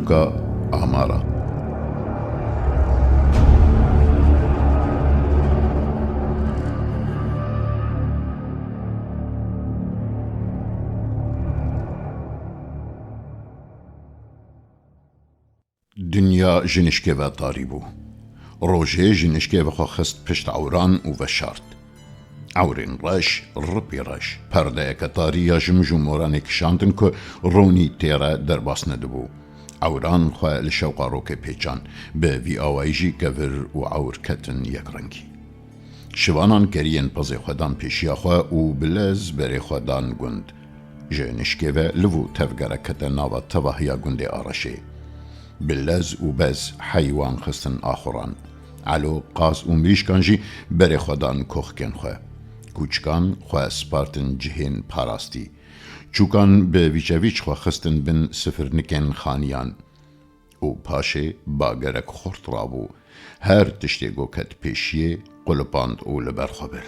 لوكا آمارا. دنیا جنشکه و تاری بو. روژه جنشکه و خست پشت عوران و وشارت. عورین رش رپی رش پرده کتاری یا جمجو موران کشاندن که رونی تیره در باس ندبو. عوران خواه لشوقا روک پیچان به وی آوائیجی گور و عور کتن یک رنگی. شوانان کرین پز خودان پیشیا خواه و بلز بری خودان گند. جنشکه و لوو تفگره کتن ناوه تواهیا گنده آرشه. بلز و بز حیوان خستن آخران. علو قاز و مریشکان جی بری خودان کخکن خواه. کوچکان خواه سپارتن جهین پاراستی. چوکان به ویچویچ خواه خستن بن سفر نکن خانیان. او پاشه باگرک خورت رابو. هر تشتی گو کت پیشیه قلپاند او لبر خبر.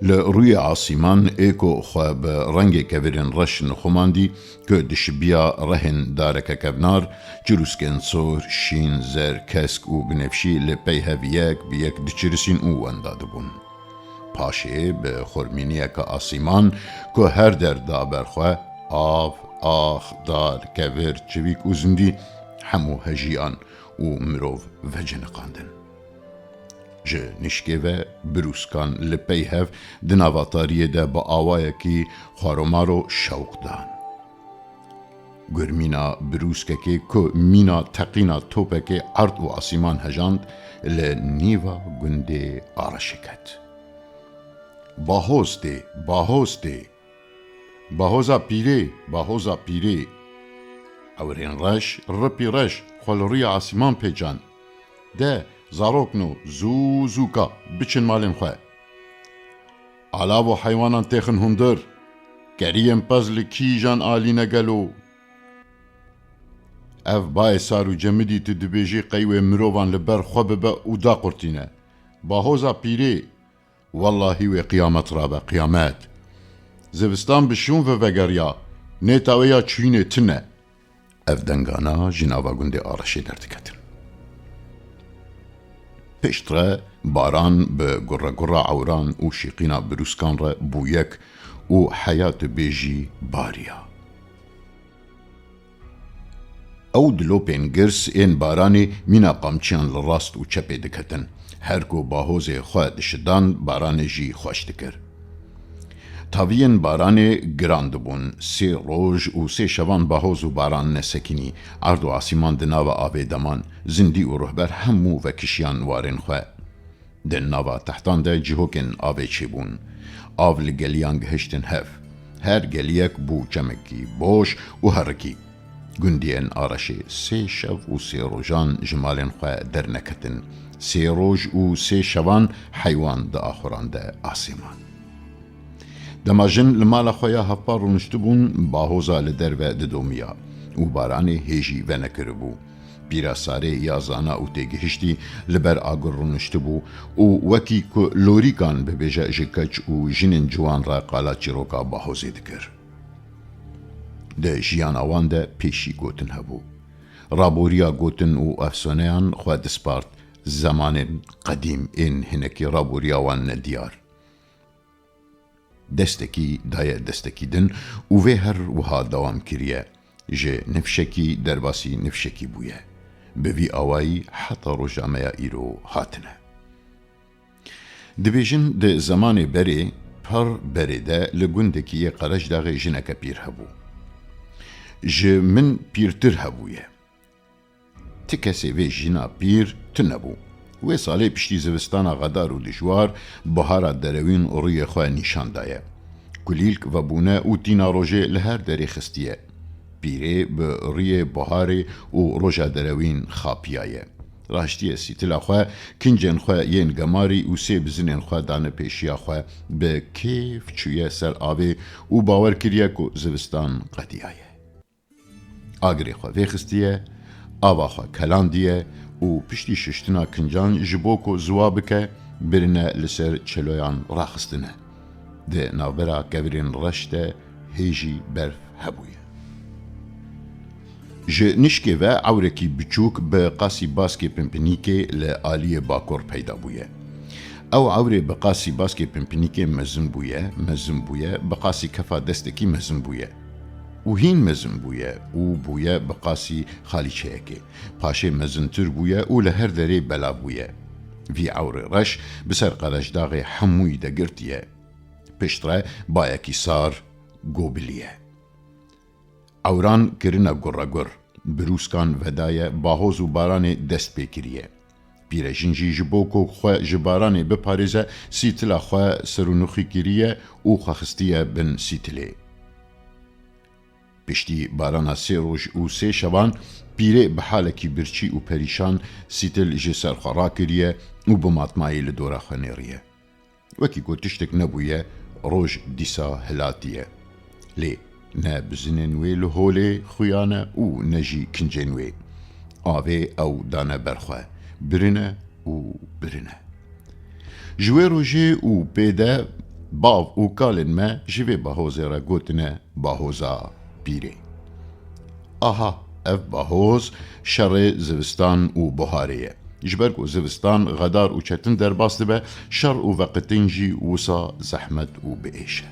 لروی عاصمان ایکو خواه به رنگ کورین رش نخوماندی که دشبیا رهن دارک کبنار جروسکن سور شین زر کسک و بنفشی لپی هویک بیک دچرسین او انداده بون. پاشه به خورمینی که عاصمان که هر در دابر خواه آف آخ دار کور چویک و زندی همو هجیان و مروف و جنقاندن. جه نشکه و بروسکان لپی هف دناواتاریه ده با آوائه کی خوارومارو شوق دان. گرمینا بروسکه که مینا تقینا توپه که عرض و آسیمان هجاند لنیوا گنده آرشکت. باهوسته باهوسته باهوزا پیره باهوزا پیره اورین رش رپی رش خلوری آسیمان پیچان ده زاروکنو زوزوکا بچن مالن خواه. علاو حیوانان تیخن هندر گریم پزل کیجان آلینه گلو. اف بای سارو جمدی تدبیجی قیوه مروان لبر خواه ببا او دا قرتینه. باهوزا پیره والله و قیامت رابا قیامت. زوستان بشون و وگریا نیتاویا چوینه تنه. اف دنگانا جناوا گنده آرشه دردکتن. پشتره باران به گره گره عوران و شیقینا بروسکان را بویک و حیات بیجی باریا. او دلو پینگرس این بارانی مینا قامچیان لراست و چپه دکتن. هر کو باهوز خواه شدان باران جی خوش دکر. تاوین باران گراند بون. 3 روز و 3 شوان باهوز و باران نسکینی. عرض و آسیمان دناو آوه دمان. زندی و رهبر همو و کشیان وارن خواه. دناو تحتان ده جهوکن آوه چی بون. آو لگلیان گهشتن هف. هر گلیک بو چمکی بوش و هرکی. گندین آرشه 3 شو و 3 روزان جمالن خواه در نکتن. 3 روز و 3 شوان حیوان ده آخران ده آسیمان. دماجن لمالا خویا هفپار رونشتبون باهوزا لدر و ددومیا و باران هیجی و نکربو. بیرا ساره یازانا و تیگهشتی لبر آگر رونشتبو و وکی که لوریکان ببیجا جکچ و جنین جوان را قالا چیروکا باهوزی دکر. ده جیان آوان ده پیشی گوتن هبو. رابوریا گوتن و افسانیان خواه دسپارت زمان قدیم این هنکی رابوریا وان ندیار. دستکی دای دستکی دن و وی هر وها دوام کریه جه نفشکی درباسی نفشکی بویه به وی آوائی حتی رجامه ایرو هاتنه. دبیجن ده زمان بری پر بری ده لگوندکی قرش داغ جنک پیر هبو. جه من پیرتر هبویه. تکسی وی جنا پیر تنبو. و ساله پشتی زوستانا غدار و دجوار بهارا دروین روی خواه نیشان دایه. کلیلک و بونه او تینا روژه لهر داری خستیه. پیره به روی بهاره و روژه دروین خاپیایه. راشتیه سیتلا خواه کنجن خواه ین گماری و 3 بزنین خواه دانه پیشیا خواه به کیف چویه سر آوه و باور کریه که زوستان قدیایه. آگری خواه وی خستیه، آوا خواه کلاندیه و پشتی ششتنا کنجان جبوکو زوابکه برنه لسر چلویان راخستنه. ده نابرا گورین رشته هیجی برف هبویه. ji nişkê ve ewrekî biçûk bi qasî baskê pimpinîkê li aliyê bakor peyda bûye. Ew ewrê bi qasî baskê pimpinîkê mezin bûye, bi qasî kefa destekî mezin bûye. û hîn mezin bûye û bûye bi qasî xalîçeyekê. Paşê mezintir bûye û li her derê belav bûye. Vî ewrê reş bi ser qeleşdaxê hemûyî de girtiye. Piştre bayekî sar gobiliye. Ewran kirine guregur. Birûskan vedaye bahoz û baranê dest pê kiriye. Pîrejîn jî ji bo ku xwe ji baranê biparêze sîtila xwe serûnixî kiriye û xwexistiye bin sîtilê. Piştî barana sê roj û sê şevan pîrê bi halekî birçî û perîşan sîtil ji ser xwe rakiriye û bi matmayê li dora xwe nêriye. Wekî ku tiştek nebûye, roj dîsa hilatiye. Lê ne bizinên wê li holê xuyane û ne jî kincên wê. Avê ew dane ber xwe. Birine û birine. Ji wê rojê û pê de bav û kalên me ji vê bahozê re gotine bahoza pîrê. Aha, ev bahoz şerê zivistan û buharê ye. Ji ber ku zivistan xedar û çetin derbas dibe, şer û veqetên jî wisa zehmet û biêş e.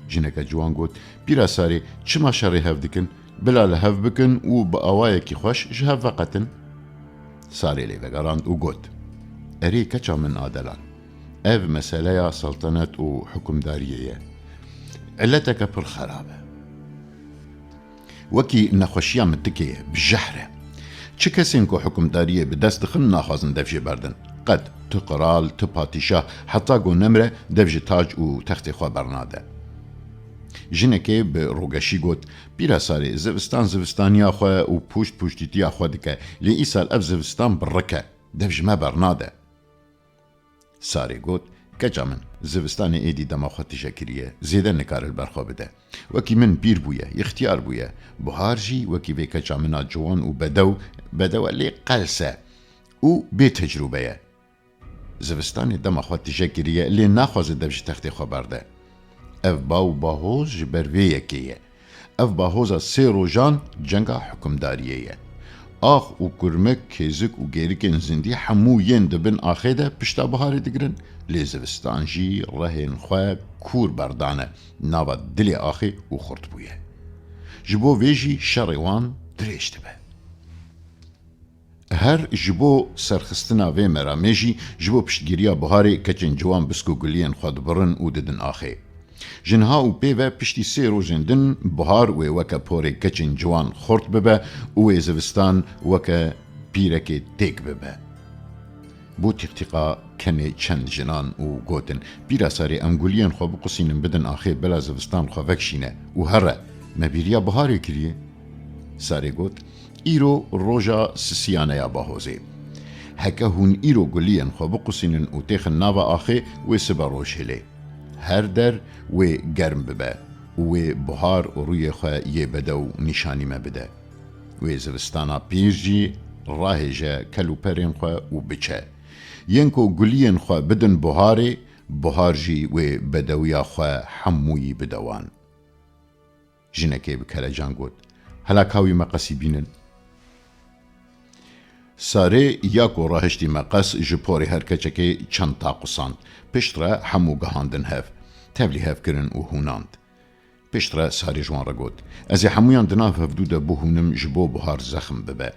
Jineke ciwan got, pîra sarê çima şerê hev dikin, bila li hev bikin û bi awayekî xweş ji hev veqetin. Sarê lê vegerand û got, erê keça min adelan, ev meseleya saltanet û hukmdariyê ye. Illeteke pir xerab e. Wekî nexweşiya min tikê ye, bi jehr e. Çi kesên ku hukmdariyê bi dest dixin naxwazin dev jê berdin. Qed ti qiral, ti patîşah, heta got nemre dev ji tac û textê xwe bernade. Jinekê bi rogeşî got, pîra sarê zivistan zivistaniya xwe û puşt puştîtiya xwe dike, lê îsal ev zivistan birik e, dev ji me bernade. Sarê got, keça min, zivistanê êdî dema xwe tije kiriye, zêde nikare ber xwe bide. Wekî min pîr bûye, ixtiyar bûye, buhar jî wekî vê keça mina ciwan û bedew e lê qels e û bê tecrûbe ye. Zivistanê dema xwe tije kiriye, lê naxwaze dev ji textê xwe berde. Ev baw bahoz ji ber vê yekê ye. Ev bahoza sê rojan cenga hukmdariyê ye. Ax û kurmek, kêzik û gêrikên zindî hemû yên dibin axê de pişta biharê digirin, lê zivistan jî rehên xwe kûr berdane, nava dilê axê û xurt bûye. Ji bo vê jî şerê wan dirêj dibe. Her ji bo serxistina vê meramê jî ji bo piştgiriya biharê keçên ciwan bisk û guliyên xwe dibirin û didin axê. Jinha û pê ve piştî sê rojên din bihar wê weke porê keçên ciwan xort bibe û wê zivistan weke pîrekê têk bibe. Bu tîqtîqa kenê çend jinan û gotin, pîra sarê em guliyên xwe biqusînin bidin axê bila zivistan xwe vekşîne û here me bîriya biharê kiriye. Sarê got, îro roja sisiyaneya bahozê. Heke hûn îro guliyên xwe biqusînin û têxin nava axê wê sibe roj hilê. Her der wê germ bibe û wê buhar rûyê xwe yê bede û nîşanî me bide. Wê zivistana pîr jî rahêje kel û perên xwe û biçe. Yên ku guliyên xwe bidin buharê, buhar jî wê bedewiya xwe hemûyî bidewan. Jinekê bi kelecan got, hela kawî me qesî bînin. Sarê ya ku rahiştî me qes ji porê her keçekê çend taqusand. Piştre hemû gihandin hev. Tevlî hevkirin û hûnand. Piştre sarê ji wan re got, ez ê hemûyan di nav hevdû de bihûnim ji bo buhar zexm bibe.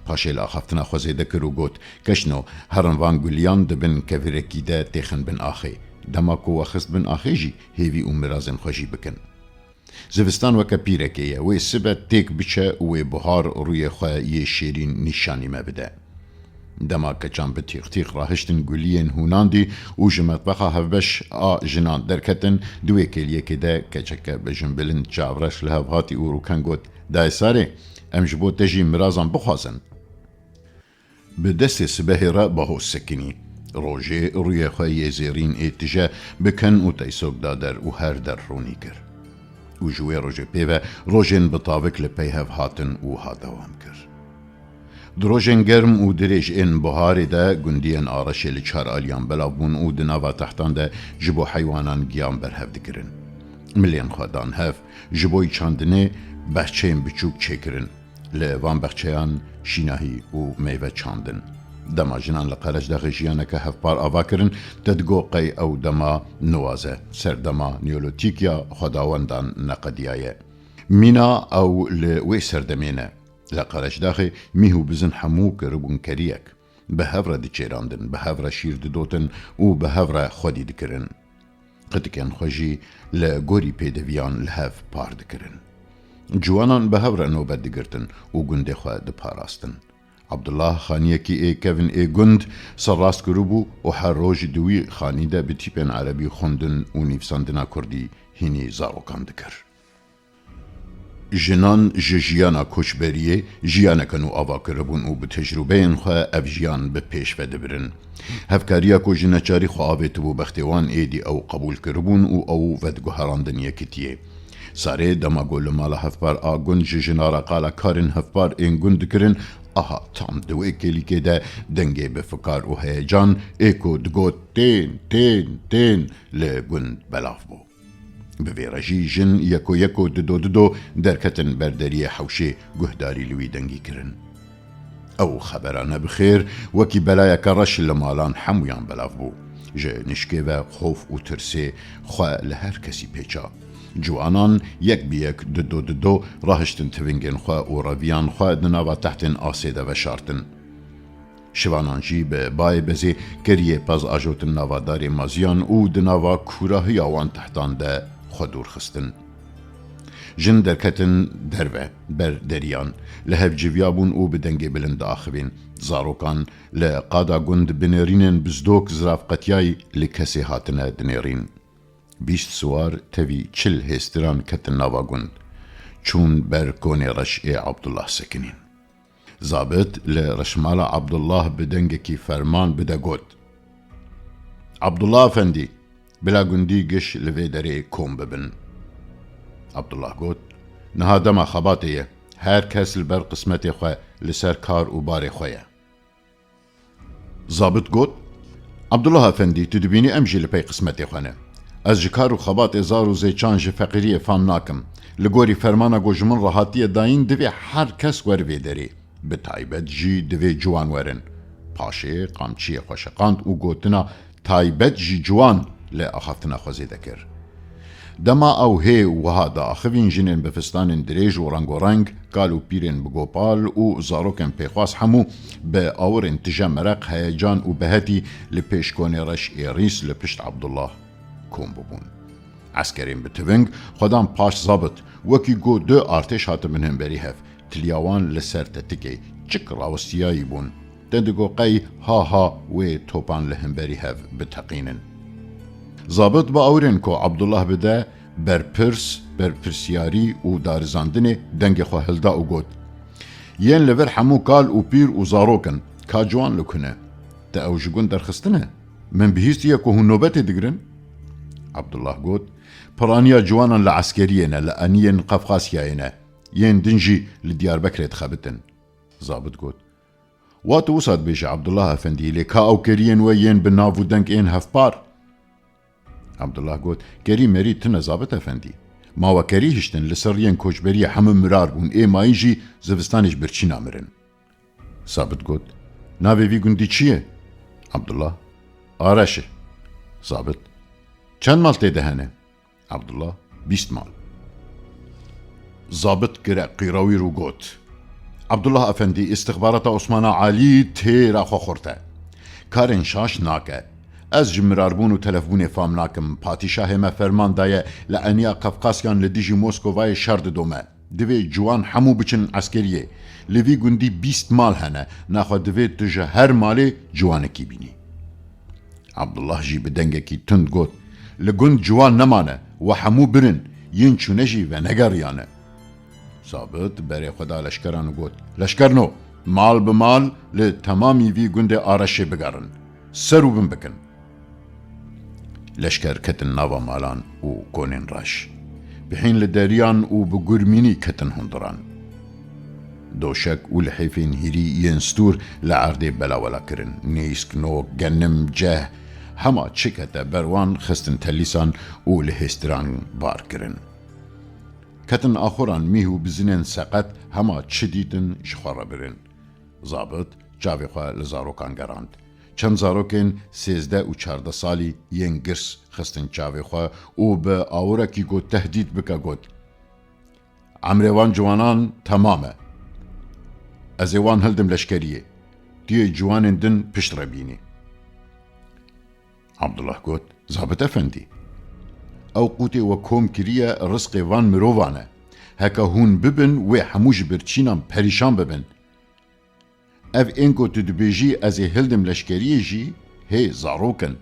Paşê li axaftina xwe zêde kir û got, keşno herin van guliyan dibin kevirekî de têxin bin axê. Dema ku wexist bin axê jî hêvî û mirazên xwe jî bikin. Zivistan weke pîrekê ye, wê sibe têk biçe û wê buhar rûyê xwe yê şêrîn nîşanî me bide. Dema keçan bi tîq-tîq rahiştin guliyên hûnandî û ji metbexa hevbeş a jinan derketin, di wê kêliyekê de keçeke bijimbilin çavreş li hev hatî û rûken got, dayê sarê, em ji bo te jî mirazan bixwazin. Bi destê sibehê re bahoz sekinî. Rojê rûyê xwe yê zêrîn ê tije bikin û teysok da der û her der rûnî kir. û ji wê rojê pê ve rojên bitavik li pey hev hatin û hadewam kir. Di rojên germ û dirêj ên biharê de gundiyên araşê li çar aliyan belav bûn û di nava textan de ji bo heywanan giyan berhev dikirin. Milên xwe dan hev, ji bo çandinê بەخچەیەن بچووک چێکردن لە وان بەخچەیان شیناهی و مەیڤە چاندن. دەما ژنان لە قەرەجداغی ژیانەکە هەفپار ئاواکردن دەدگۆ قەی ئەو دەما نوازە سەردەما نیۆلۆتیکیا خۆداوەندان نەقەدیایە. مینا ئەو لە وێ سەردەمێنە لە قەرەجداغی میه و بزن هەموو کردبوون کەریەک بە هەورە دچێراندن بە هەورە شیر ددۆتن و بە هەورە خۆدی دکردن. قتکێن خۆژی لە گۆری پێدەویان لە هەف پار دکردن. جوانان بە هەورە نۆبەت دگرتن و گوندێ خۆ دپاراستن. عبدالله خانیەکی کەڤن گوند سەرڕاست کردبوو و هەر ڕۆژی دووی خانیدە بە تیپێن عەرەبی خوندن و نیفساندنا کوردی هینی زاڕۆکان دکرد. ژنان ji jiyana koçberiyê jiyanekan û avakiribûn û bi tecrübeyên xwe ev jiyan bi pêş vedibirin. Hevkariya ku ji neçarî xwe avêtibû bextê wan êdî ew qebûl kiribûn û ew vedguherandin yekîtiyê. Sarê dema got li mala hevpar a gund ji jinara qala karên hevpar ên gund dikirin, aha tam di wê kelîkê de dengê bi fikar û heyecan ê ku digot tên tên tên li gund belav bû. Bi vê rejî jin yeko dido derketin berderiyê hewşê guhdarî li wî dengî kirin. Ew xebera nebixêr wekî belayeka reş li malan hemûyan belav bû. Ji nişkê ve xof û tirsê xwe li her kesî pêça. Ciwanan yek bi yek dido rahiştin tivingên xwe û reviyan xwe di nava tehtên asê de veşartin. Şivanan jî bi bayê bezê kiriye pez ajotin navadarê maziyan û di nava kûrahiya wan tehtan de xwe dûrxistin. Jin derketin derve ber deriyan li hevciviya bûn û bi dengê bilind diaxivên. Zarokan li qada gund binêrînên bizdok ziravqetiyayî li kesê hatine dinêrîn. 20 swar tevî çil hêstiran ketin nava gund. Çûn ber konê reş ê Abdullah sekinîn. Zabit li reşmala Abdullah bi dengekî ferman bide got. Abdullah efendî, bila gundî giş li vê derê kom bibin. Abdullah got, niha dema xebatê ye, her kes li ber qismetê xwe li ser kar û barê xwe ye. Zabit got, Abdullah efendî tu dibînî em jî li pey qismetê xwe ne. Ez ji kar û xebatê zar û zêçan ji feqîriyê fam nakim. Li gorî fermana ku ji min rehatiyê dayîn divê her kes wer vê derê. Bi taybet jî divê ciwan werin. Paşê qamçiyê xwe şeqand û gotina taybet jî ciwan lê axaftina xwe zêde kir. Dema ew hê wiha diaxivîn jinên bi fistanên dirêj û rengorenk, kal û pîrên bi gopal û zarokên pêxwas hemû bi awirên tije mereq heyecan û behetî li pêşkonê reş êrîs li pişt Abdullah kom bibûn. Eskerên bi tiving xwedan paş zabit wekî got du artêş hatibin hemberî hev. Tilyawan li ser tetikê çik rawestiyayî bûn. Te digo qey ha wê topan li hemberî hev biteqînin. Zabit bi awirên ku Abdullah bide berpirsiyarî û darizandinê dengê xwe hilda û got. Yên li vir hemû kal û pîr û zarokin, ka ciwan li ku ne. Te ew ji gund derxistine? Min bihîstiye ku hûn nobetê digirin? Abdullah got, piraniya ciwanan li eskeriyê ne, li eniyên Qefqasyayê ne. Yên din jî li Diyarbekirê dixebitin. Zabit got, wat wisa dibêje Abdullah efendî lê ka ew keriyên we yên bi nav û deng ên hevpar? Abdullah got, kerî merî tune zabit efendî. Mawe kerî hiştin li ser yên koçberiyê hemû mirar bûn, ê mayî jî zivistanê ji birçîna mirin. Zabit got, navê vî gundî çi ye? Abdullah, Areş e. Zabit, çend mal tê de hene? Abdullah, 20 mal. Zabit kire qîrawîr û got, Abdullah efendî istixbarata Osmana Alî têra xwe xurte. Karên şaş nake. Ez ji mirarbûn û telefbûnê fam nakim. Patîşahê me ferman daye li eniya Qefqasyan li dijî Moskovayê şer didome. Divê ciwan hemû biçin eskeriyê. Li vî gundî 20 mal hene. Naxwe divê tu ji her malê ciwanekî bînî. Abdullah jî bi dengekî tund got, li gund ciwan nemane we hemû birin, yên çûne jî ve negeriyane. Zabit berê xwe da leşkeran û got, leşkerno, mal bi mal li temamî vî gundê Areşê bigerin. Ser û bin bikin. Leşker ketin nava malan û konên reş. Bihîn li deriyan û bi gurmînî ketin hundiran. Doşek û li hêfên hîrî yên stûr li erdê belawela kirin. Nîsk, nok, genim, ceh, hema çikete berwan xistin telîsan û li hêstiran bar kirin. كتن آخران ميهو بزنين سقط هما چديتن شخوار برن. زابط جاوی خواه لزاروکان گراند. چند زاروکن 13 و 14 سالی ین گرس خستن جاوی خواه و به آورکی گو تهدید بکا گود. عمروان جوانان تمامه. از ایوان هلدم لشکریه. دیه جوانن دن پشت ربینی. عبدالله گود زابط افندی. او قوتي وكوم كريا رزق وان مروفانه هكا هون ببن و حموش برچينام پريشان ببن اف انكو تدبيجي ازي هلدم لشكريه جي هي زاروكن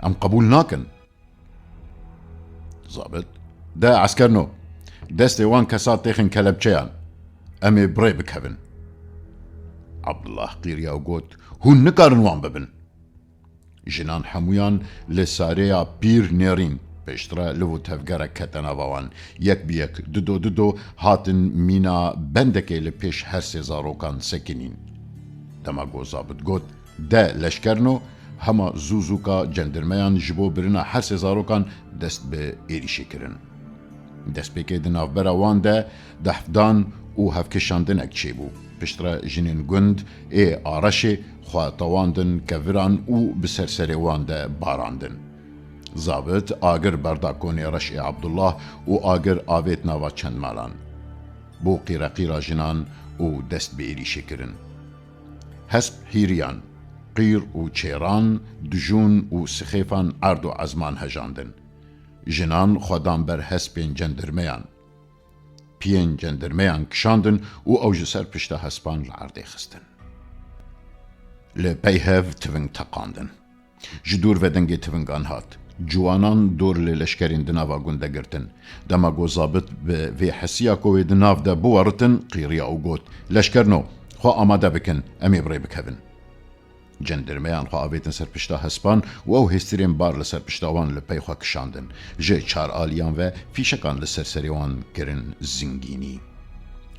ام قبول ناكن ضابط دا عسكرنو دستي وان كسات تيخن كلبچيان امي بري بكهبن عبدالله قيريا وقوت هون نكارن وان ببن جنان حمويان لساريا بير نيرين بشترا لو تفجر كتنا وان يك بيك ددو هاتن مينا بندكي لبيش هرسي زاروكان سكنين دماغو زابط قد دا لشكرنو هما زوزوكا جندرميان جبو برنا هرسي زاروكان دست به ايريشي كرن دست بكي دناف برا وان دا دحفدان و هفكشاندن اكچيبو بشترا جنين گند اي آرشي خواه تواندن كفران و بسرسري وان دا باراندن زابط آگر برداکونی رشع عبدالله و آگر آویت ناوا چند مالان بو قیرا جنان و دست بیری شکرن حسب هیریان قیر و چیران دجون و سخیفان عرض و عزمان هجاندن جنان خودان بر حسبین جندرمیان پین جندرمیان کشاندن و اوج سر پشتا حسبان لعرده خستن لپیهف تونگ تقاندن جدور و دنگی تونگان هات جوانان دور للشکرین دناوا گنده گرتن دماغو زابط به حسیا کوی دناف ده بوارتن قیریا او گوت لشکرنو خوا آماده بکن امی بری بکهبن جندرمیان خوا آویتن سرپشتا حسبان و او هسترین بار لسرپشتاوان لپی خوا کشاندن جه چار آلیان و فیشکان لسرسریوان کرن زنگینی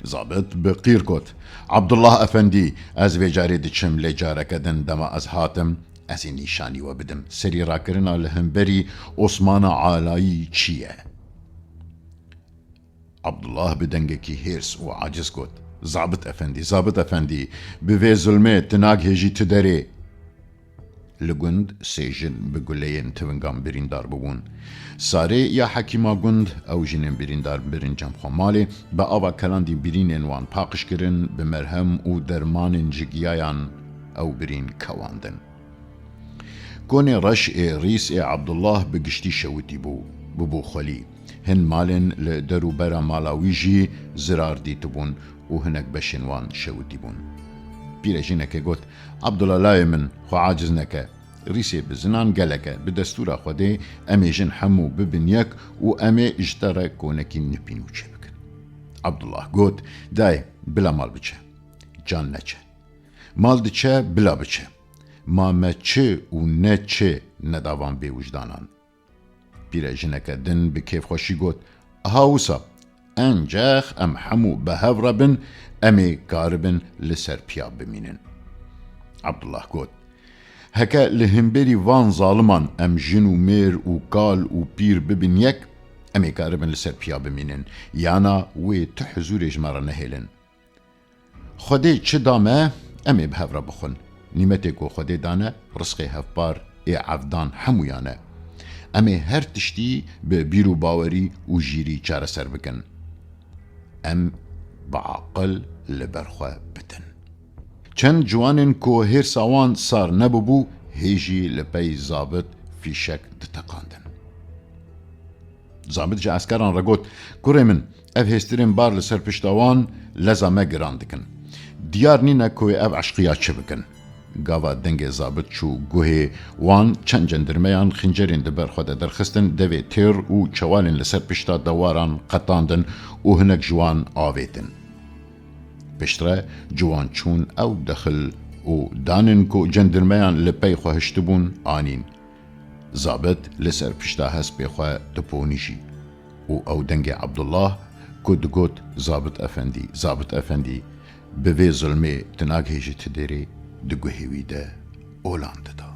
زابط بقیر کت عبدالله افندی از ویجاری دچم لجارکدن دما از هاتم از این نیشانی و بدم سری را کرنا لهمبری عثمان عالایی چیه عبدالله بدنگکی هرس و عاجز کت زابط افندی به ظلمه تناگ هجی تدره لگند سیجن بگلین تونگام بریندار ببون ساره یا حکیما گند او جنین بریندار برینجام خمالی با آوا کلاندی برینین وان پاقش کرن به مرهم و درمان جگیایان او برین کواندن كوني رش ريس عبدالله بقشتي شوتي بو خلي هن مالن لدرو برا مالاويجي زرار ديتبون وهنك بشنوان شوتي بون بيرجينك قلت عبدالله لا يمن خو عاجزنك ريسي بزنان قالك بدستورة خدي امي جن حمو ببنيك وامي اجترى كونكي نبينو شبك عبدالله قلت داي بلا مال بچه جان نچه مال دچه بلا بچه ما مچه و نچه نداوان بی وجدانان پیرجنک دن بکیف خوشی گوت هاوسا انجاخ ام حمو بهف ربن امی کاربن لسر پیاب بمینن عبدالله گوت هکا لهمبری وان ظالمان ام جنو میر و کال و پیر ببین یک امی کاربن لسر پیاب بمینن یانا وی تحزور جمارا نهیلن خودی چه دامه امی بهف رب بخون نیمتی کو خودی دانه رزقی هفبار ای عفدان همویانه امی هر تشتی به بیرو باوری و جیری چاره سر بکن ام بعقل لبرخوا بتن چند جوانن کو هر ساوان سار نبوبو هیجی لپی زابط فیشک دتقاندن زابط جا اسکران رگوت کوری من اف هسترین بار لسر پشتاوان لزامه گراندکن دیار نینه کوی اف عشقیات چه بکن گاوا دنگ زابط چو گوه وان چند جندرمیان خنجرین دبر خود درخستن دوی تیر و چوالین لسر پشتا دواران قطاندن و هنک جوان آویتن پشتره جوان چون او دخل و دانن کو جندرمیان لپی خواهشتبون آنین زابط لسر پشتا هست بی خواه دپونیشی و او دنگ عبدالله کد گوت زابط افندی به وی ظلمه تناگ هیجی تدیری دگوهیوی ده اولاند دا